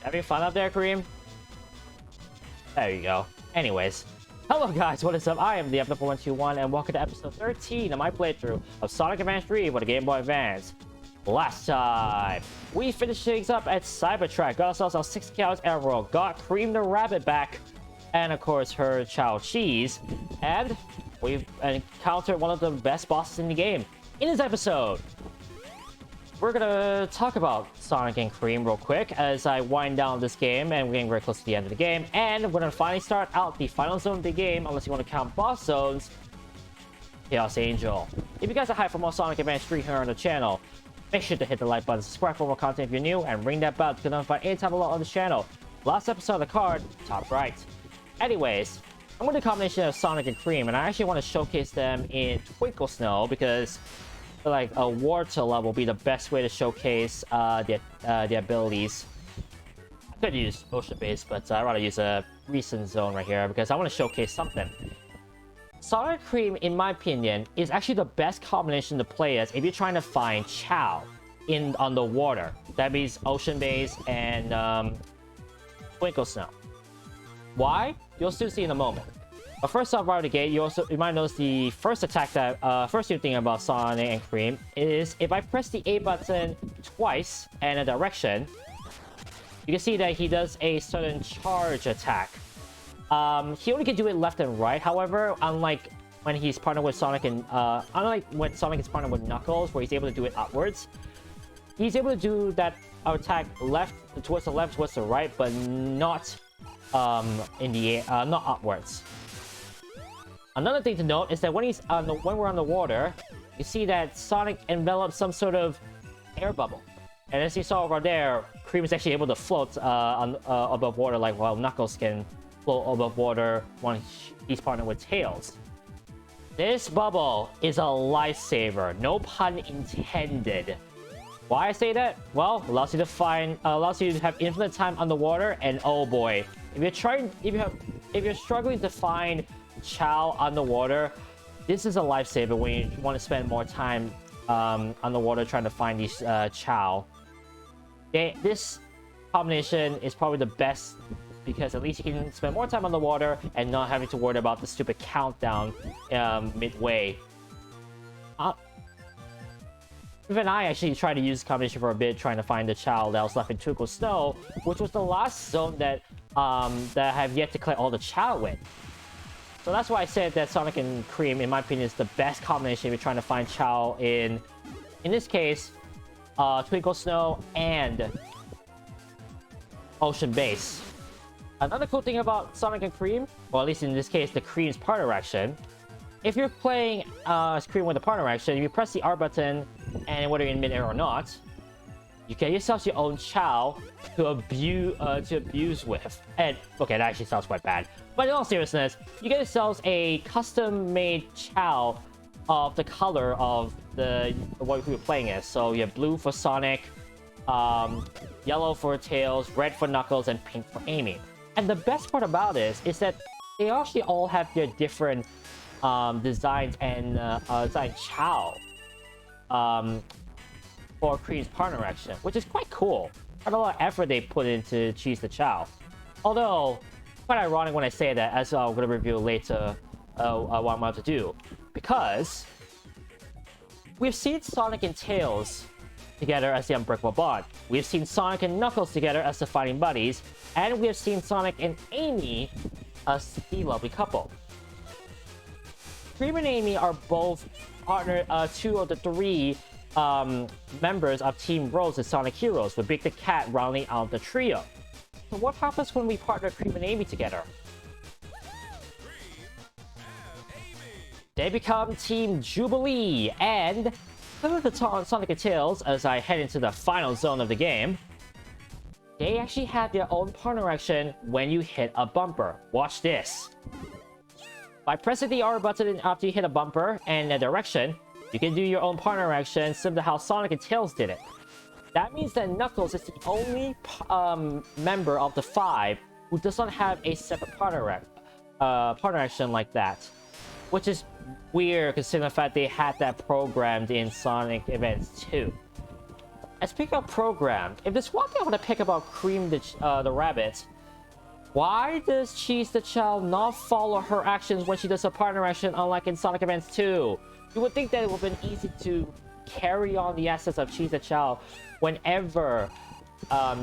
Having fun up there, Kareem? There you go. Anyways, hello guys, what is up? I am the F4121 and welcome to episode 13 of my playthrough of Sonic Advance 3 for the Game Boy Advance. Last time, we finished things up at Cybertrack, got ourselves our 6 cows Emerald, got Cream the Rabbit back, and of course her Chao Cheese, and we've encountered one of the best bosses in the game. In this episode, we're gonna talk about Sonic and Cream real quick as I wind down this game, and we're getting very close to the end of the game, and we're gonna finally start out the final zone of the game, unless you want to count boss zones, Chaos Angel. If you guys are hyped for more Sonic Advance 3 here on the channel, make sure to hit the like button, subscribe for more content if you're new, and ring that bell to get notified anytime I upload on the channel. Last episode of the card, top right. Anyways, I'm with a combination of Sonic and Cream, and I actually want to showcase them in Twinkle Snow because like a water level will be the best way to showcase the abilities. I could use Ocean Base, but I'd rather use a recent zone right here because I want to showcase something. Sonic Cream, in my opinion, is actually the best combination to play as if you're trying to find Chao on the water. That means Ocean Base and Twinkle Snow. Why? You'll soon see in a moment. But first off, right out of the gate, you might notice the first attack that first thing about Sonic and Cream is if I press the A button twice and a direction, you can see that he does a certain charge attack. He only can do it left and right. However, unlike when he's partnered with Sonic and unlike when Sonic is partnered with Knuckles, where he's able to do it upwards, he's able to do that attack towards the left, towards the right, but not in the air, not upwards. Another thing to note is that when we're on the water, you see that Sonic envelops some sort of air bubble, and as you saw over there, Cream is actually able to float above water, like while Knuckles can float above water when he's partnered with Tails. This bubble is a lifesaver, no pun intended. Why I say that? Well, allows you to have infinite time underwater, and oh boy, if you're struggling to find Chao underwater, this is a lifesaver when you want to spend more time underwater trying to find these Chao. This combination is probably the best because at least you can spend more time underwater and not having to worry about the stupid countdown midway. Even I actually tried to use this combination for a bit, trying to find the Chao that was left in Twinkle Snow, which was the last zone that I have yet to collect all the Chao in. So that's why I said that Sonic and Cream, in my opinion, is the best combination if you're trying to find Chao in this case, Twinkle Snow and Ocean Base. Another cool thing about Sonic and Cream, or at least in this case, the Cream's partner action, if you're playing Cream with the partner action, if you press the R button, and whether you're in mid-air or not, you get yourself your own Chao to abuse with. And okay, that actually sounds quite bad. But in all seriousness, you get yourselves a custom-made Chao of the color of what you're playing as. So you have blue for Sonic, yellow for Tails, red for Knuckles, and pink for Amy. And the best part about this is that they actually all have their different designs and design Chao for Cream's partner action, which is quite cool. Quite a lot of effort they put into choose the Chao. Although, quite ironic when I say that, as I'm going to review later what I'm about to do. Because we've seen Sonic and Tails together as the Unbreakable Bond. We've seen Sonic and Knuckles together as the Fighting Buddies. And we have seen Sonic and Amy as the lovely couple. Cream and Amy are both two of the three members of Team Rose's Sonic Heroes, with Big the Cat rounding out the trio. So what happens when we partner Cream and Amy together? They become Team Jubilee, and similar to Sonic and Tails, as I head into the final zone of the game, they actually have their own partner action when you hit a bumper. Watch this. By pressing the R button after you hit a bumper and a direction, you can do your own partner action similar to how Sonic and Tails did it. That means that Knuckles is the only member of the 5 who does not have a separate partner action like that. Which is weird considering the fact they had that programmed in Sonic Advance 2. And speaking of programmed, if there's one thing I want to pick about Cream the rabbit, why does Cheese the Chao not follow her actions when she does a partner action, unlike in Sonic Advance 2? You would think that it would have been easy to carry on the essence of Cheese the Chao whenever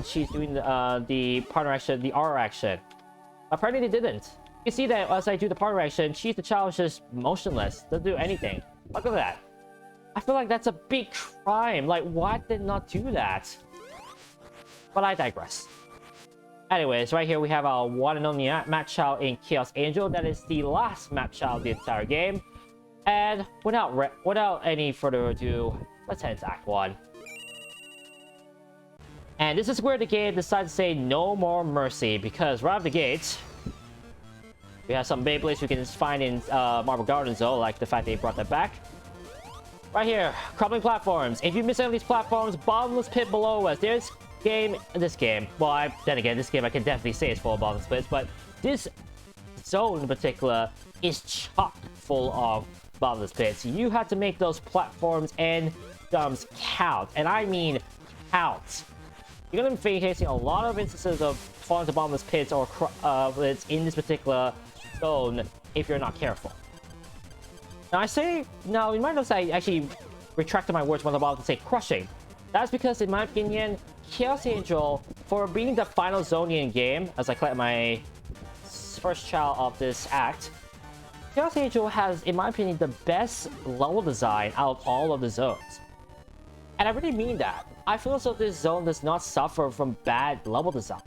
she's doing the partner action, the R action. Apparently they didn't. You see that as I do the partner action, Cheese the Chao is just motionless, doesn't do anything. Look at that. I feel like that's a big crime. Like, why did not do that? But I digress. Anyways, right here we have our one and only Map Chao in Chaos Angel. That is the last Map Chao of the entire game. And without any further ado, let's head to Act 1. And this is where the game decides to say no more mercy, because right out the gate, we have some Beyblades we can find in Marble Garden Zone, like the fact they brought that back. Right here, crumbling platforms. If you miss any of these platforms, bottomless pit below us. This game, well, then again, this game I can definitely say is full of bottomless pits, but this zone in particular is chock full of bottomless pits. You have to make those platforms and jumps count, and I mean count. You're going to be facing a lot of instances of falling to bottomless pits or pits in this particular zone if you're not careful. Now you might notice I actually retracted my words when I'm about to say crushing. That's because, in my opinion, Chaos Angel, for being the final zone in game, as I collect my first child of this act, Chaos Angel has, in my opinion, the best level design out of all of the zones. And I really mean that. I feel as though this zone does not suffer from bad level design.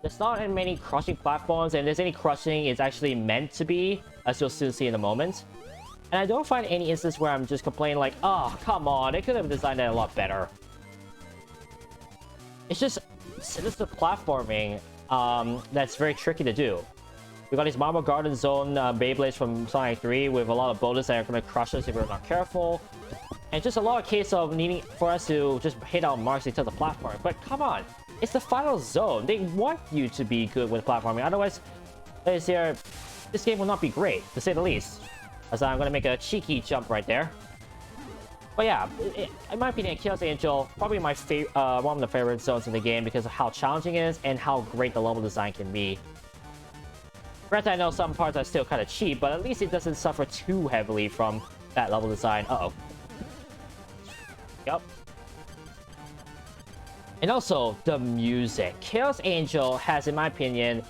There's not many crushing platforms, and if there's any crushing, it's actually meant to be, as you'll soon see in a moment. And I don't find any instance where I'm just complaining like, oh, come on, they could have designed that a lot better. It's just sinister platforming that's very tricky to do. We got these Marble Garden Zone Beyblades from Sonic 3 with a lot of bonus that are going to crush us if we're not careful. And just a lot of case of needing for us to just hit our marks into the platform. But come on, it's the final zone. They want you to be good with platforming. Otherwise, this game will not be great, to say the least. As I'm going to make a cheeky jump right there. But yeah, in my opinion, Chaos Angel, probably my one of the favorite zones in the game because of how challenging it is and how great the level design can be. Granted, I know some parts are still kind of cheap, but at least it doesn't suffer too heavily from that level design. Uh-oh. Yep. And also, the music. Chaos Angel has, in my opinion,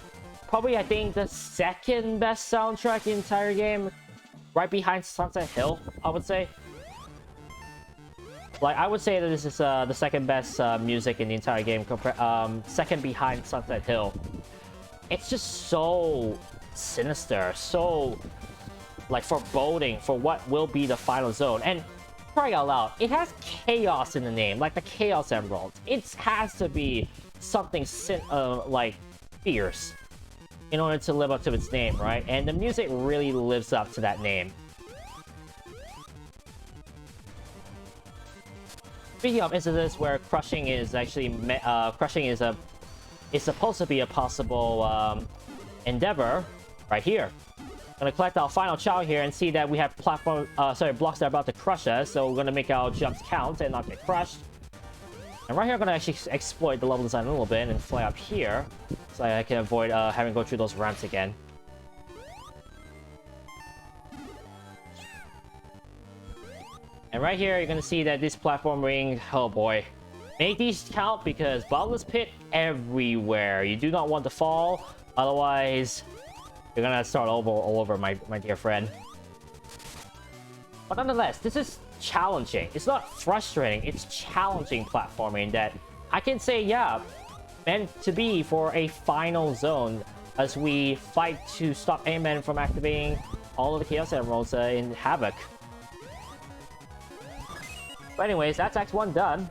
probably, I think, the second best soundtrack in the entire game. Right behind Sunset Hill, I would say. Like, I would say that this is the second best music in the entire game, second behind Sunset Hill. It's just so sinister, so, like, foreboding for what will be the final zone. And, crying out loud, it has chaos in the name, like the Chaos Emerald. It has to be something, like, fierce in order to live up to its name, right? And the music really lives up to that name. Speaking of instances where crushing is actually is supposed to be a possible endeavor, right here. I'm gonna collect our final child here and see that we have blocks that are about to crush us, so we're gonna make our jumps count and not get crushed. And right here, I'm gonna actually exploit the level design a little bit and fly up here, so I can avoid having to go through those ramps again. And right here, you're gonna see that this platform ring, oh boy. Make these count because bottomless pit everywhere. You do not want to fall, otherwise you're gonna start all over, my dear friend. But nonetheless, this is challenging. It's not frustrating, it's challenging platforming that I can say, yeah, meant to be for a final zone as we fight to stop Eggman from activating all of the Chaos Emeralds in Havoc. But anyways, that's Act 1 done.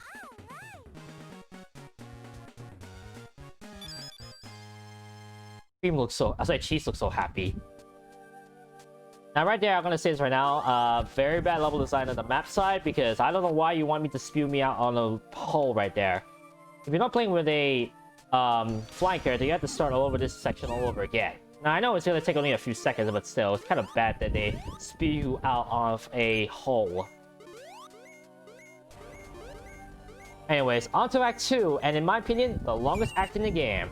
Cream looks so... I was like, Cheese looks so happy. Now, right there, I'm gonna say this right now. Very bad level design on the map side, because I don't know why you want me to spew me out on a hole right there. If you're not playing with a flying character, you have to start all over this section all over again. Now, I know it's gonna take only a few seconds, but still, it's kind of bad that they spew you out of a hole. Anyways, on to Act 2, and in my opinion, the longest act in the game.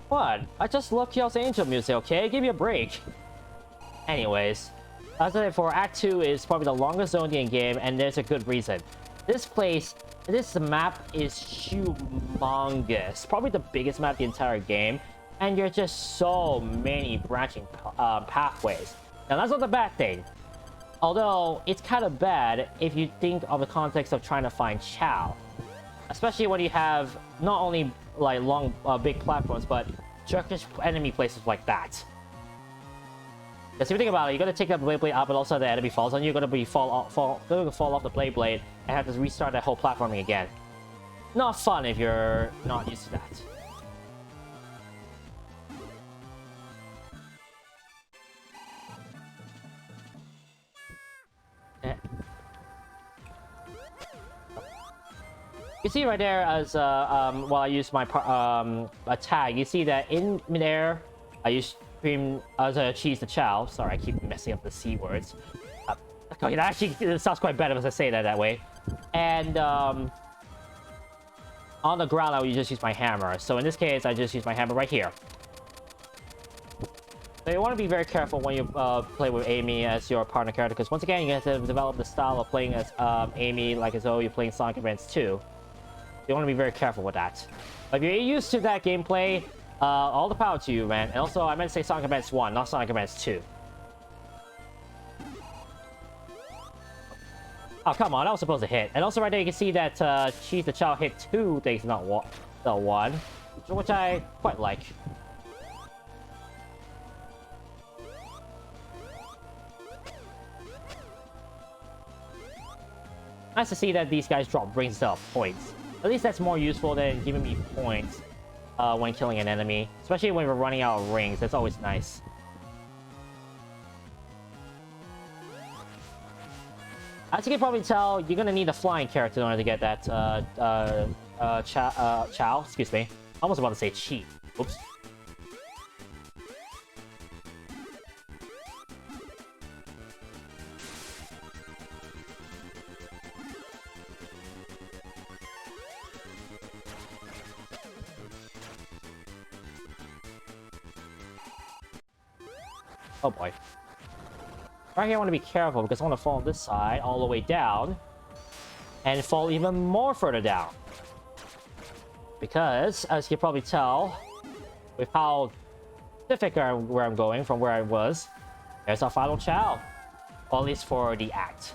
What? I just love Chaos Angel music, okay? Give me a break. Anyways, as I said, for Act 2 is probably the longest zone in the game, and there's a good reason. This map is humongous. Probably the biggest map in the entire game, and there's just so many branching pathways. Now, that's not the bad thing. Although, it's kind of bad if you think of the context of trying to find Chao. Especially when you have not only like long, big platforms, but Turkish enemy places like that. Because if you think about it, you're gonna take that blade up, and also the enemy falls on you. You're gonna fall off the blade, and have to restart that whole platforming again. Not fun if you're not used to that. You see right there, as while I use my tag, you see that in midair, I use Scream as a cheese the Chao. Sorry, I keep messing up the C words. Okay, that actually it sounds quite better as I say that way. And on the ground, I will just use my hammer. So in this case, I just use my hammer right here. So you want to be very careful when you play with Amy as your partner character, because once again, you have to develop the style of playing as Amy like as though you're playing Sonic Advance 2. You want to be very careful with that. But if you're used to that gameplay, all the power to you, man. And also, I meant to say Sonic Advance 1, not Sonic Advance 2. Oh, come on, that was supposed to hit. And also right there, you can see that Cheese the Chao hit 2 things, not the 1. Which I quite like. Nice to see that these guys drop rings instead of points. At least that's more useful than giving me points when killing an enemy. Especially when we're running out of rings. That's always nice. As you can probably tell, you're gonna need a flying character in order to get that Chao. Excuse me. I almost about to say cheat. Oops. Oh boy. Right here I want to be careful because I want to fall on this side all the way down. And fall even more further down. Because, as you can probably tell, with how specific where I'm going from where I was, there's our final Chao. Or at least for the act.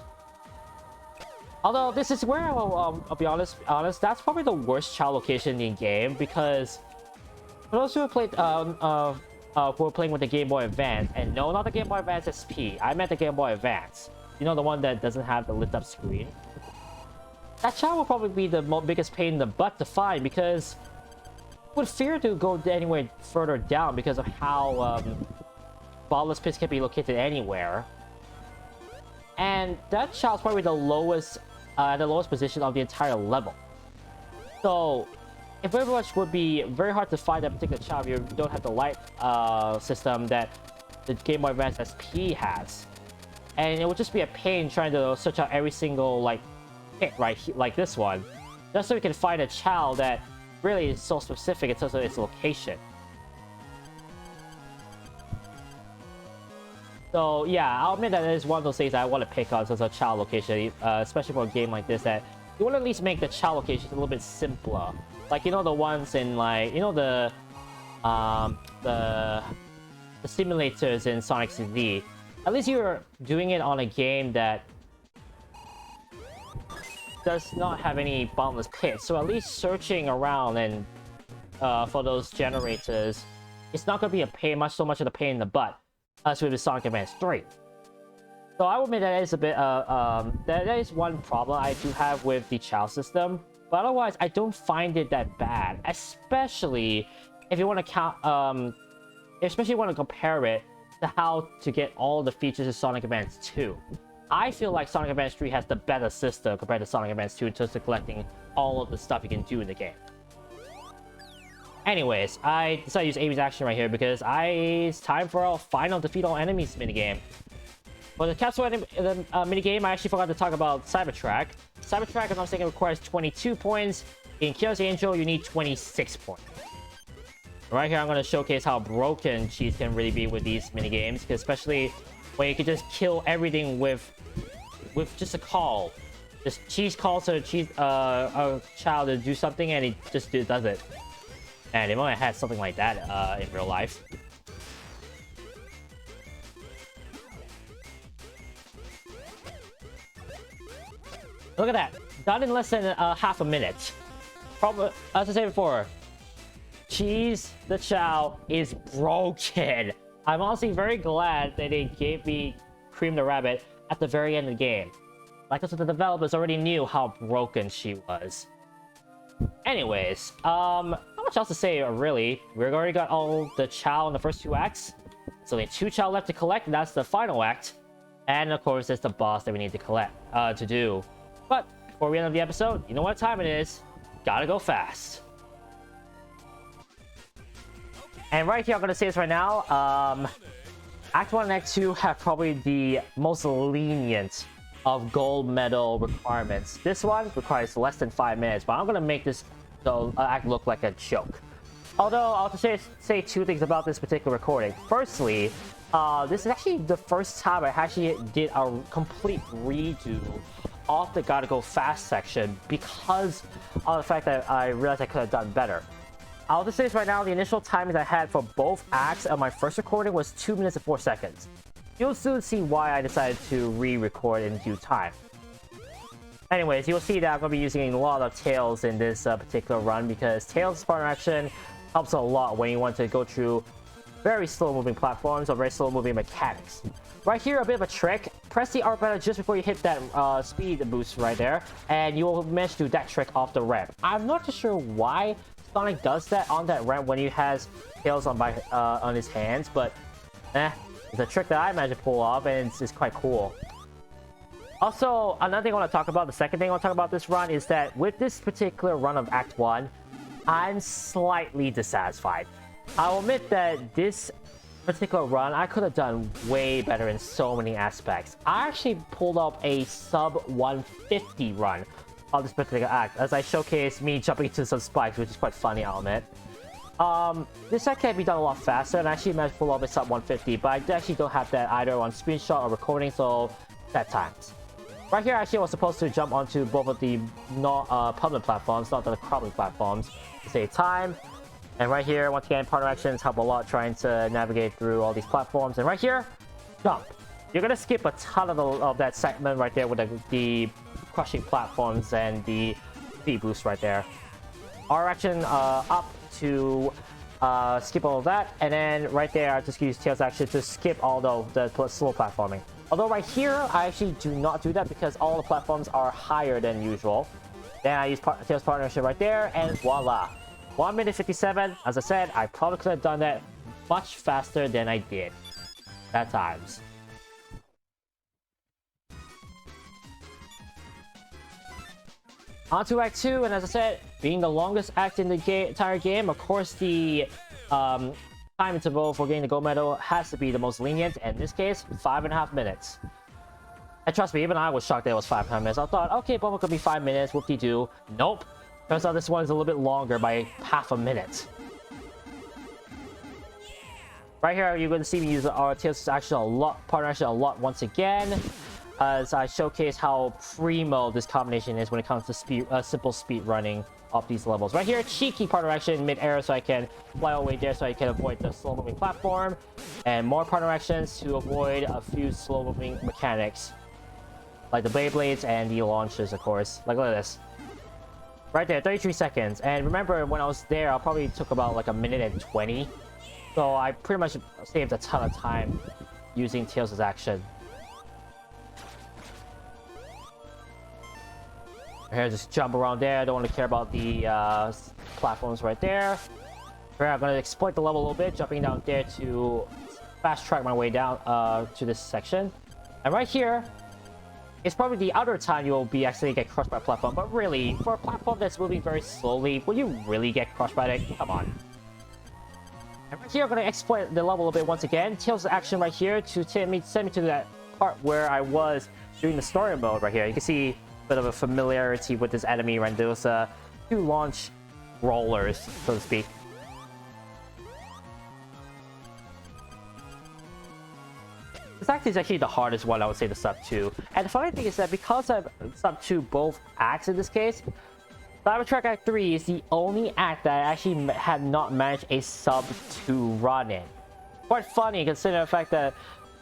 Although, this is where I'll be honest, that's probably the worst Chao location in the game, because for those who have played who are playing with the Game Boy Advance, and no, not the Game Boy Advance SP, I meant the Game Boy Advance. You know, the one that doesn't have the lit up screen? That Chao will probably be the biggest pain in the butt to find, because I would fear to go anywhere further down because of how bottomless pits can be located anywhere. And that Chao is probably the lowest position of the entire level. So it very much would be very hard to find that particular Chao if you don't have the light system that the Game Boy Advance SP has. And it would just be a pain trying to search out every single pit like this one, just so we can find a Chao that really is so specific in terms of its location. So yeah, I'll admit that it is one of those things that I want to pick on as a Chao location, especially for a game like this, that you want to at least make the Chao locations a little bit simpler. Like, you know, the ones in the simulators in Sonic CD. At least you're doing it on a game that does not have any bottomless pits. So at least searching around and for those generators it's not going to be a pain, so much of a pain in the butt as with the Sonic Advance 3. So I will admit that is a bit, that is one problem I do have with the Chao system. But otherwise, I don't find it that bad. Especially if you want to count, especially want to compare it to how to get all the features of Sonic Advance 2. I feel like Sonic Advance 3 has the better system compared to Sonic Advance 2 in terms of collecting all of the stuff you can do in the game. Anyways, I decided to use Amy's action right here because it's time for our final defeat all enemies minigame. For the capsule minigame, I actually forgot to talk about Cybertrack. Cybertrack, if I'm saying, requires 22 points. In Chaos Angel, you need 26 points. Right here, I'm going to showcase how broken Cheese can really be with these minigames, especially when you can just kill everything with just a call. Just Cheese calls a child to do something, and he just does it. And if only I had something like that in real life. Look at that. Done in less than half a minute. Probably, as I said before, Cheese the Chao is broken. I'm honestly very glad that they gave me Cream the Rabbit at the very end of the game. Like also the developers already knew how broken she was. Anyways, not much else to say really. We've already got all the Chao in the first 2 acts. So we have 2 Chao left to collect, and that's the final act. And of course, there's the boss that we need to collect, to do. But before we end up the episode, you know what time it is. Gotta go fast. And right here, I'm gonna say this right now. Act 1 and Act 2 have probably the most lenient of gold medal requirements. This one requires less than 5 minutes, but I'm gonna make this act look like a joke. Although I'll just say 2 things about this particular recording. Firstly, this is actually the first time I actually did a complete redo of the Gotta Go Fast section because of the fact that I realized I could have done better. I'll just say this right now, the initial timings I had for both acts of my first recording was 2 minutes and 4 seconds. You'll soon see why I decided to re-record in due time. Anyways, you'll see that I'm going to be using a lot of Tails in this particular run because Tails' partner action helps a lot when you want to go through very slow-moving platforms or very slow-moving mechanics. Right here, a bit of a trick. Press the R button just before you hit that speed boost right there, and you will manage to do that trick off the ramp. I'm not too sure why Sonic does that on that ramp when he has Tails on his hands, but it's a trick that I managed to pull off, and it's quite cool. Also, another thing I want to talk about, the second thing I want to talk about this run is that with this particular run of Act 1, I'm slightly dissatisfied. I'll admit that this particular run, I could have done way better in so many aspects. I actually pulled up a sub 150 run of this particular act, as I showcased me jumping into some spikes, which is quite funny, I'll admit. This act can be done a lot faster, and I actually managed to pull off a sub 150, but I actually don't have that either on screenshot or recording, so that times. Right here, actually, I was supposed to jump onto both of the public platforms, not the crumbling platforms, to save time. And right here, once again, partner actions help a lot trying to navigate through all these platforms. And right here, jump. You're gonna skip a ton of that segment right there with the crushing platforms and the speed boost right there. R action up to skip all of that, and then right there, I just use Tails action to skip all the slow platforming. Although right here, I actually do not do that because all the platforms are higher than usual. Then I use Tails partnership right there, and voila. 1 minute 57. As I said, I probably could have done that much faster than I did at times. On to Act 2, and as I said, being the longest act in the entire game, of course the time interval for getting the gold medal has to be the most lenient, and in this case, 5.5 minutes. And trust me, even I was shocked that it was 5.5 minutes. I thought, okay, Bubble could be 5 minutes, whoop-de-doo. Nope. Turns out this one is a little bit longer by half a minute. Right here, you're going to see me use our Tails action a lot, partner action a lot once again, as I showcase how primo this combination is when it comes to simple speed running of these levels. Right here, cheeky partner action mid-air so I can fly away there so I can avoid the slow-moving platform, and more partner actions to avoid a few slow-moving mechanics, like the Beyblades and the launches, of course. Like, look at this. Right there, 33 seconds. And remember, when I was there, I probably took about like 1 minute and 20 So I pretty much saved a ton of time using Tails' action. Here, just jump around there. I don't want to care about the platforms right there. Here, I'm going to exploit the level a little bit, jumping down there to fast track my way down to this section. And right here, it's probably the other time you'll be actually get crushed by a platform. But really, for a platform that's moving very slowly, will you really get crushed by it? Come on. And right here, I'm going to exploit the level a bit once again. Tails' action right here to send me to that part where I was doing the story mode right here. You can see a bit of a familiarity with this enemy, right? Those two launch rollers, so to speak. This is actually the hardest one, I would say, to sub to. And the funny thing is that because I've sub to both acts in this case, Cybertruck Act 3 is the only act that I actually had not managed a sub to run in. Quite funny considering the fact that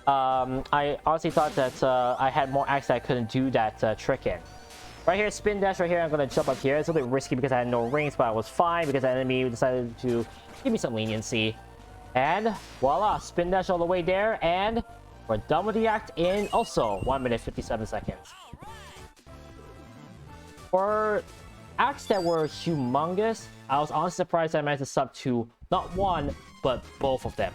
I honestly thought that I had more acts that I couldn't do that trick in. Right here, spin dash right here, I'm going to jump up here. It's a bit risky because I had no rings, but I was fine because the enemy decided to give me some leniency. And voila, spin dash all the way there, and we're done with the act in also 1 minute 57 seconds. For acts that were humongous, I was honestly surprised I managed to sub to not one, but both of them.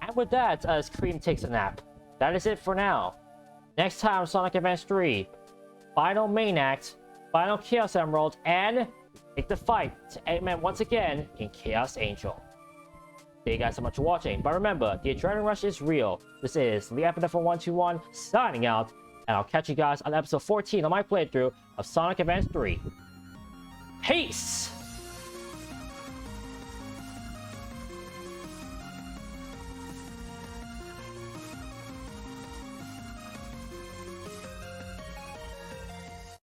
And with that, Scream takes a nap. That is it for now. Next time, Sonic Advance 3, final main act, final Chaos Emerald, and take the fight to Eggman once again in Chaos Angel. Thank you guys so much for watching, but remember, the adrenaline rush is real. This is LeapNF121 signing out, and I'll catch you guys on episode 14 of my playthrough of Sonic Advance 3. Peace!